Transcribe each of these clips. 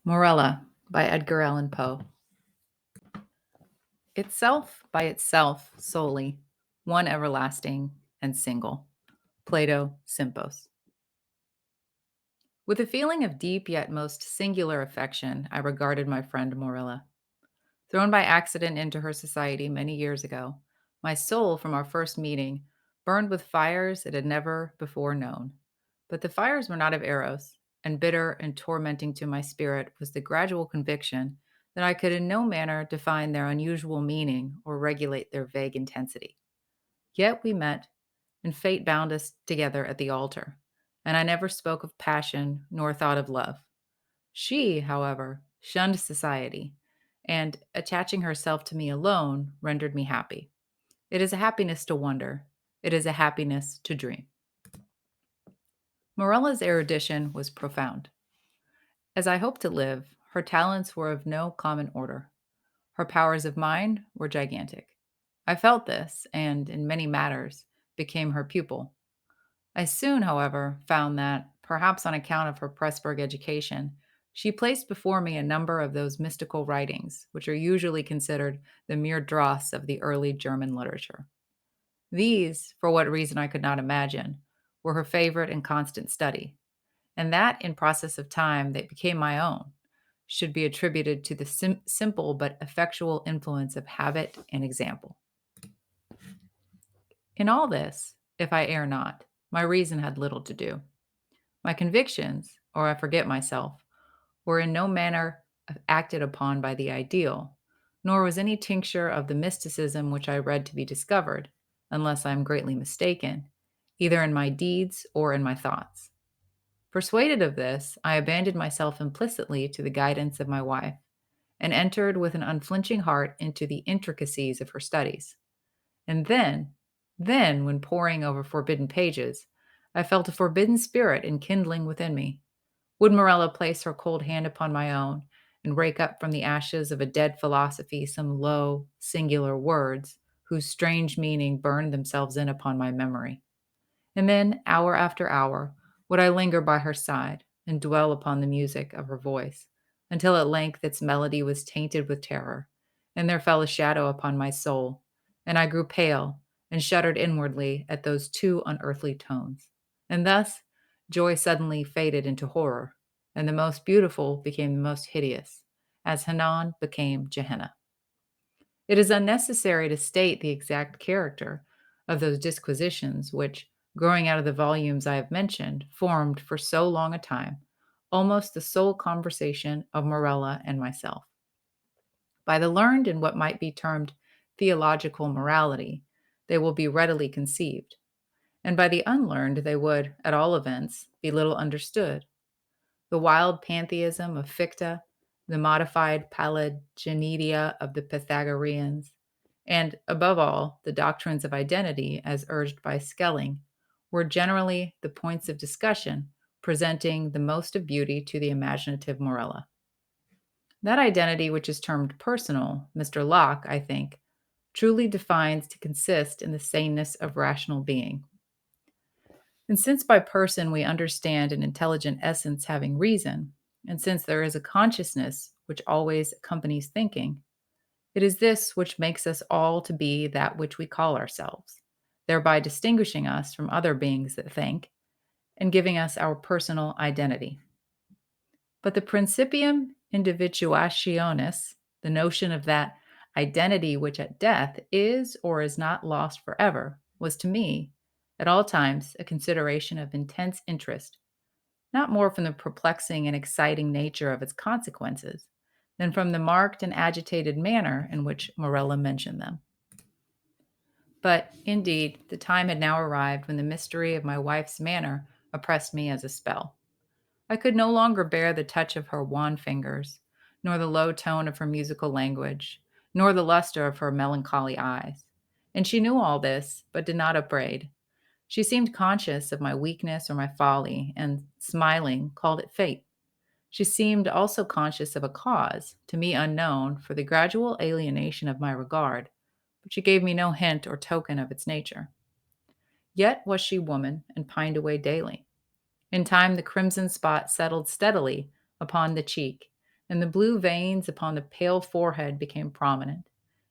Morella by Edgar Allan Poe. Itself by itself solely, one everlasting and single. Plato Sympos. With a feeling of deep yet most singular affection, I regarded my friend Morella. Thrown by accident into her society many years ago, my soul from our first meeting burned with fires it had never before known. But the fires were not of Eros, and bitter and tormenting to my spirit was the gradual conviction that I could in no manner define their unusual meaning or regulate their vague intensity. Yet we met, and fate bound us together at the altar, and I never spoke of passion nor thought of love. She, however, shunned society, and attaching herself to me alone rendered me happy. It is a happiness to wonder. It is a happiness to dream. Morella's erudition was profound. As I hoped to live, her talents were of no common order. Her powers of mind were gigantic. I felt this, and in many matters became her pupil. I soon, however, found that, perhaps on account of her Pressburg education, she placed before me a number of those mystical writings which are usually considered the mere dross of the early German literature. These, for what reason I could not imagine, were her favorite and constant study, and that in process of time they became my own, should be attributed to the simple but effectual influence of habit and example. In all this, if I err not, my reason had little to do. My convictions, or I forget myself, were in no manner acted upon by the ideal, nor was any tincture of the mysticism which I read to be discovered, unless I am greatly mistaken, either in my deeds or in my thoughts. Persuaded of this, I abandoned myself implicitly to the guidance of my wife, and entered with an unflinching heart into the intricacies of her studies. And then, when poring over forbidden pages, I felt a forbidden spirit enkindling within me. Would Morella place her cold hand upon my own, and rake up from the ashes of a dead philosophy some low, singular words, whose strange meaning burned themselves in upon my memory? And then, hour after hour, would I linger by her side, and dwell upon the music of her voice, until at length its melody was tainted with terror, and there fell a shadow upon my soul, and I grew pale, and shuddered inwardly at those two unearthly tones. And thus, joy suddenly faded into horror, and the most beautiful became the most hideous, as Hanan became Gehenna. It is unnecessary to state the exact character of those disquisitions which, growing out of the volumes I have mentioned, formed for so long a time almost the sole conversation of Morella and myself. By the learned in what might be termed theological morality, they will be readily conceived, and by the unlearned they would, at all events, be little understood. The wild pantheism of Fichte, the modified Pelaginedia of the Pythagoreans, and, above all, the doctrines of identity as urged by Schelling, were generally the points of discussion presenting the most of beauty to the imaginative Morella. That identity which is termed personal, Mr. Locke, I think, truly defines to consist in the saneness of rational being. And since by person we understand an intelligent essence having reason, and since there is a consciousness which always accompanies thinking, it is this which makes us all to be that which we call ourselves, thereby distinguishing us from other beings that think, and giving us our personal identity. But the principium individuationis, the notion of that identity which at death is or is not lost forever, was to me, at all times, a consideration of intense interest, not more from the perplexing and exciting nature of its consequences than from the marked and agitated manner in which Morella mentioned them. But, indeed, the time had now arrived when the mystery of my wife's manner oppressed me as a spell. I could no longer bear the touch of her wan fingers, nor the low tone of her musical language, nor the luster of her melancholy eyes. And she knew all this, but did not upbraid. She seemed conscious of my weakness or my folly, and, smiling, called it fate. She seemed also conscious of a cause, to me unknown, for the gradual alienation of my regard, but she gave me no hint or token of its nature. Yet was she woman, and pined away daily. In time the crimson spot settled steadily upon the cheek, and the blue veins upon the pale forehead became prominent.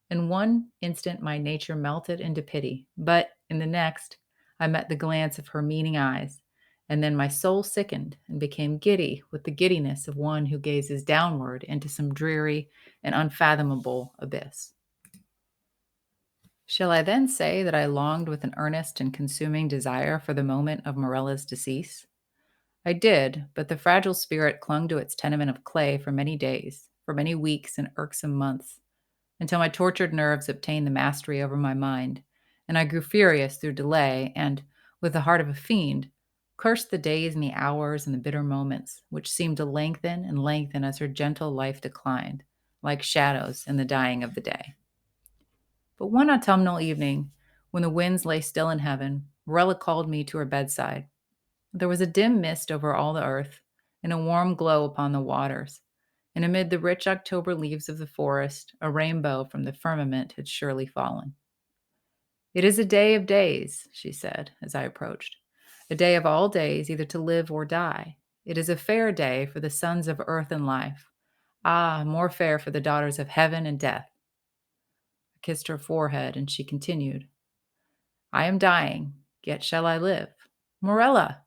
In one instant, my nature melted into pity, but in the next, I met the glance of her meaning eyes, and then my soul sickened and became giddy with the giddiness of one who gazes downward into some dreary and unfathomable abyss. Shall I then say that I longed with an earnest and consuming desire for the moment of Morella's decease? I did, but the fragile spirit clung to its tenement of clay for many days, for many weeks and irksome months, until my tortured nerves obtained the mastery over my mind, and I grew furious through delay, and, with the heart of a fiend, cursed the days and the hours and the bitter moments, which seemed to lengthen and lengthen as her gentle life declined, like shadows in the dying of the day. But one autumnal evening, when the winds lay still in heaven, Morella called me to her bedside. There was a dim mist over all the earth, and a warm glow upon the waters, and amid the rich October leaves of the forest, a rainbow from the firmament had surely fallen. "It is a day of days," she said, as I approached, "a day of all days, either to live or die. It is a fair day for the sons of earth and life. Ah, more fair for the daughters of heaven and death." I kissed her forehead, and she continued, "I am dying, yet shall I live. Morella!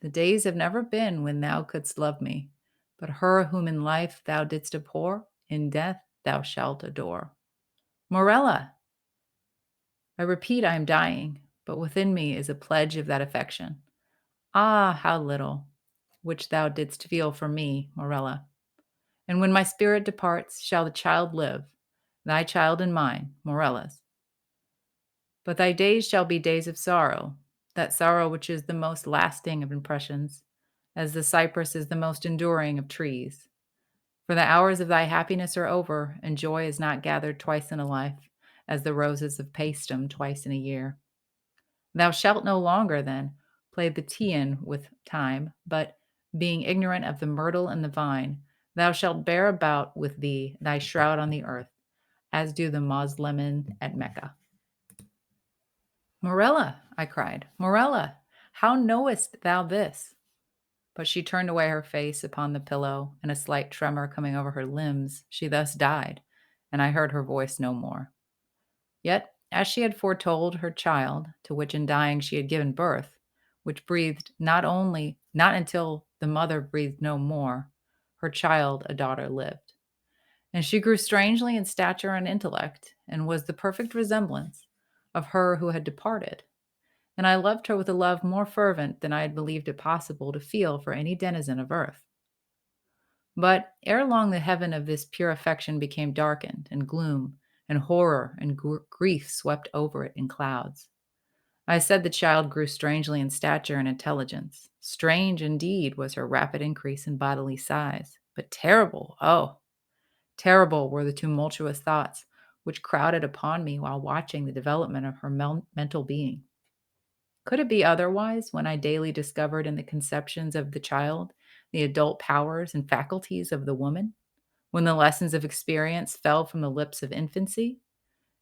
The days have never been when thou couldst love me, but her whom in life thou didst abhor, in death thou shalt adore. Morella! I repeat, I am dying, but within me is a pledge of that affection. Ah, how little, which thou didst feel for me, Morella. And when my spirit departs, shall the child live, thy child and mine, Morella's. But thy days shall be days of sorrow, that sorrow which is the most lasting of impressions, as the cypress is the most enduring of trees. For the hours of thy happiness are over, and joy is not gathered twice in a life, as the roses of Paestum twice in a year. Thou shalt no longer, then, play the Teian with time, but, being ignorant of the myrtle and the vine, thou shalt bear about with thee thy shroud on the earth, as do the Moslemin at Mecca. Morella, I cried, Morella, how knowest thou this? But she turned away her face upon the pillow, and a slight tremor coming over her limbs, she thus died, and I heard her voice no more. Yet, as she had foretold, her child, to which in dying she had given birth, which breathed not until the mother breathed no more, her child, a daughter, lived. And she grew strangely in stature and intellect, and was the perfect resemblance of her who had departed. And I loved her with a love more fervent than I had believed it possible to feel for any denizen of earth. But ere long the heaven of this pure affection became darkened, and gloom and horror and grief swept over it in clouds. I said the child grew strangely in stature and intelligence. Strange indeed was her rapid increase in bodily size, but terrible, oh, terrible were the tumultuous thoughts which crowded upon me while watching the development of her mental being. Could it be otherwise when I daily discovered in the conceptions of the child the adult powers and faculties of the woman? When the lessons of experience fell from the lips of infancy?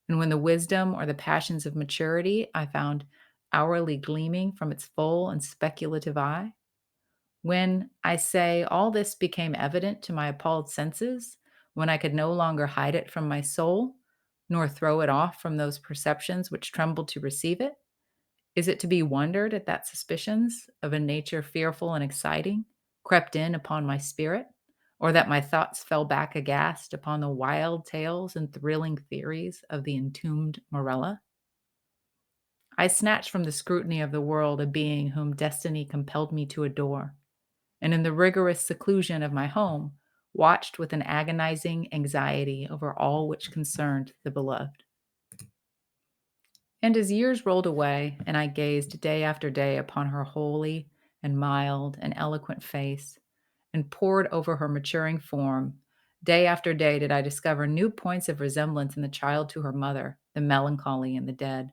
And when the wisdom or the passions of maturity I found hourly gleaming from its full and speculative eye? When, I say, all this became evident to my appalled senses, when I could no longer hide it from my soul, nor throw it off from those perceptions which trembled to receive it? Is it to be wondered at that suspicions of a nature fearful and exciting crept in upon my spirit, or that my thoughts fell back aghast upon the wild tales and thrilling theories of the entombed Morella? I snatched from the scrutiny of the world a being whom destiny compelled me to adore, and in the rigorous seclusion of my home, watched with an agonizing anxiety over all which concerned the beloved. And as years rolled away, and I gazed day after day upon her holy and mild and eloquent face, and pored over her maturing form, day after day did I discover new points of resemblance in the child to her mother, the melancholy and the dead.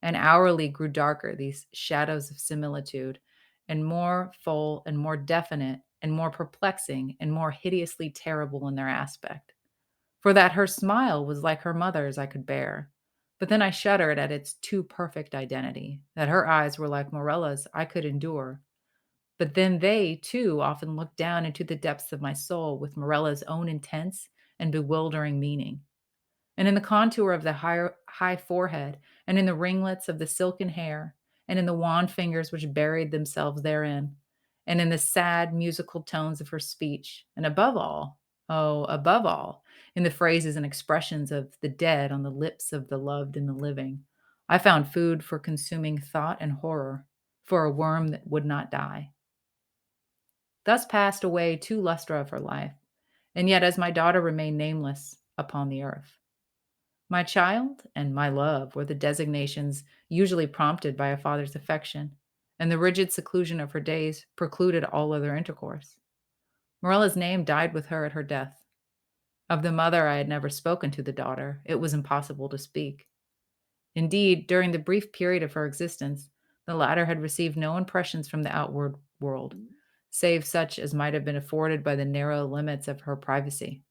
And hourly grew darker these shadows of similitude, and more full and more definite, and more perplexing and more hideously terrible in their aspect. For that her smile was like her mother's I could bear. But then I shuddered at its too perfect identity. That her eyes were like Morella's I could endure. But then they, too, often looked down into the depths of my soul with Morella's own intense and bewildering meaning. And in the contour of the high forehead, and in the ringlets of the silken hair, and in the wan fingers which buried themselves therein, and in the sad musical tones of her speech, and above all, oh, above all, in the phrases and expressions of the dead on the lips of the loved and the living, I found food for consuming thought and horror, for a worm that would not die. Thus passed away 2 lustra of her life, and yet as my daughter remained nameless upon the earth. My child and my love were the designations usually prompted by a father's affection, and the rigid seclusion of her days precluded all other intercourse. Morella's name died with her at her death. Of the mother I had never spoken to the daughter. It was impossible to speak. Indeed, during the brief period of her existence, the latter had received no impressions from the outward world, save such as might have been afforded by the narrow limits of her privacy.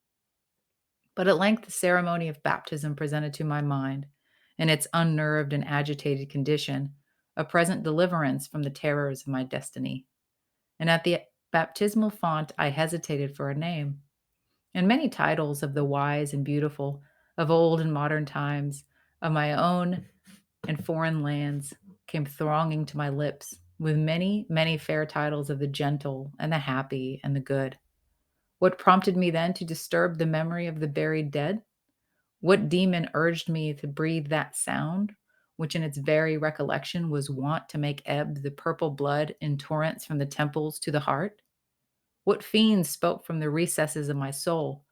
But at length the ceremony of baptism presented to my mind, in its unnerved and agitated condition, a present deliverance from the terrors of my destiny. And at the baptismal font I hesitated for a name. And many titles of the wise and beautiful, of old and modern times, of my own and foreign lands, came thronging to my lips, with many, many fair titles of the gentle and the happy and the good. What prompted me then to disturb the memory of the buried dead? What demon urged me to breathe that sound, which in its very recollection was wont to make ebb the purple blood in torrents from the temples to the heart? What fiend spoke from the recesses of my soul,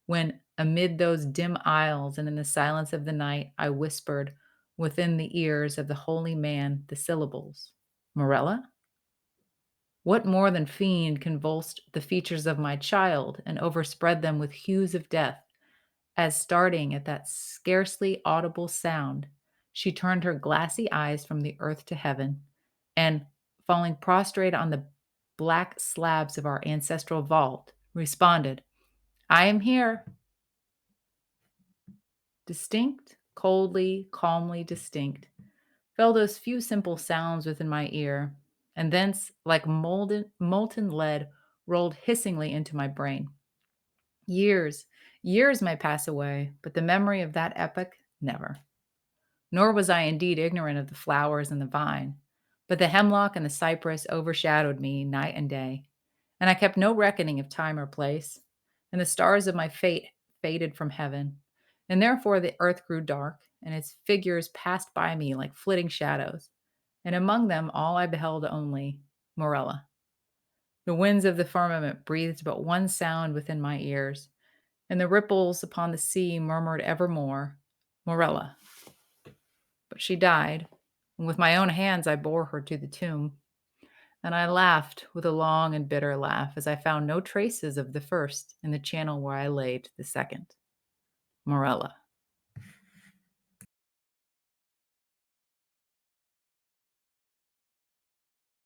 when amid those dim aisles and in the silence of the night I whispered within the ears of the holy man the syllables, Morella? What more than fiend convulsed the features of my child and overspread them with hues of death, as starting at that scarcely audible sound, she turned her glassy eyes from the earth to heaven, and, falling prostrate on the black slabs of our ancestral vault, responded, I am here. Distinct, coldly, calmly distinct, fell those few simple sounds within my ear, and thence, like molten lead, rolled hissingly into my brain. Years, years might pass away, but the memory of that epoch never. Nor was I indeed ignorant of the flowers and the vine, but the hemlock and the cypress overshadowed me night and day, and I kept no reckoning of time or place, and the stars of my fate faded from heaven, and therefore the earth grew dark, and its figures passed by me like flitting shadows, and among them all I beheld only Morella. The winds of the firmament breathed but one sound within my ears, and the ripples upon the sea murmured evermore, Morella. But she died, and with my own hands I bore her to the tomb. And I laughed with a long and bitter laugh as I found no traces of the first in the channel where I laid the second. Morella.